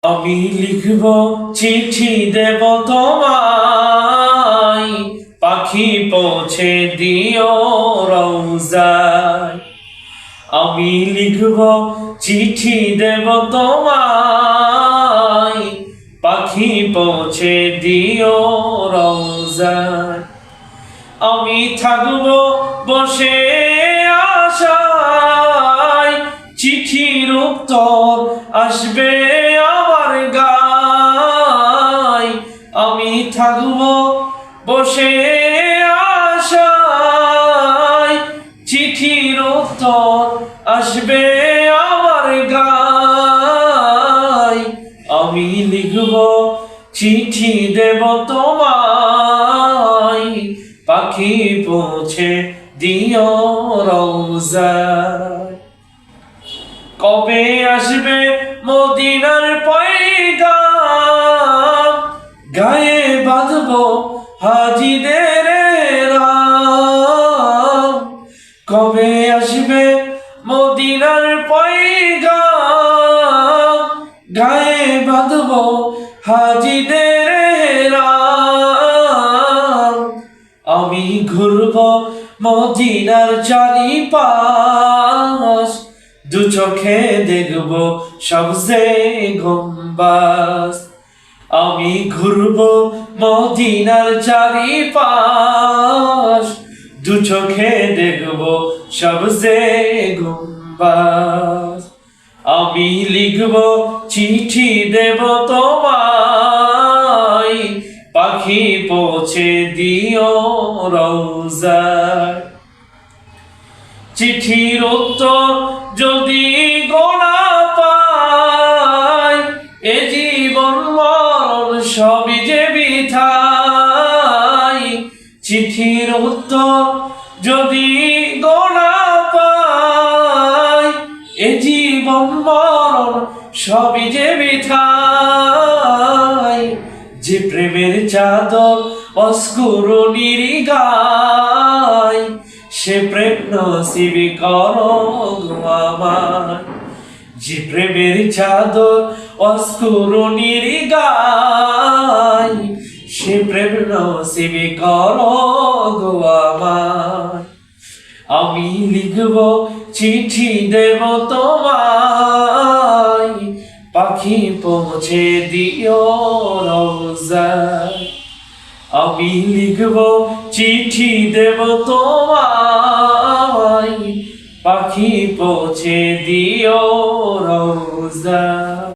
আমি লিখব চিঠি দেব তোমায়, পাখি পৌঁছে দিও রওজায়। আমি লিখব চিঠি দেব তোমায়, পাখি পৌঁছে দিও রওজায়। আমি থাকব বসে আশায়, চিঠির উত্তর আসবে আমার গায়। আমি থাকব বসে আশায়, চিঠির উত্তর আসবে আমার গায়। আমি লিখব চিঠি দেব তোমায়, পাখি পৌঁছে দিও রওজায়। কবে আসবে মদিনার পয়গাম, গায়ে বাঁধব হাজিদের রাম। কবে আসবে মদিনার পয়গাম, গায়ে বাঁধব হাজিদের রাম। আমি ঘুরব মদিনার চারিপাশ, দু চোখে দেখব সবজে গম্বাস। আমি ঘুরব মদিনার চারিপাশ, দু চোখে দেখব সবজে গম্বাস। আমি লিখব চিঠি দেব তোমায়, পাখি পৌঁছে দিও রওজায়। চিঠির উত্তর যদি গোনা পাই, এ জীবন মরণ সবই যে বৃথাই। চিঠির উত্তর যদি গোনা পাই, এ জীবন মরণ সবই যে বৃথাই। যে প্রেমের চাদর অস্কুরনির গায়, সে প্রেম নসিব করো গো আমায়। যে প্রেমের চাদর অস্কুরনির গায়, সে প্রেম নসিব করো গো আমায়। আমি লিখব চিঠি দেব তোমায়, পাখি পৌঁছে দিও রওজায়। আমি লিখব চিঠি দেব তোমায়, পাখি পৌঁছে দিও রওজায়।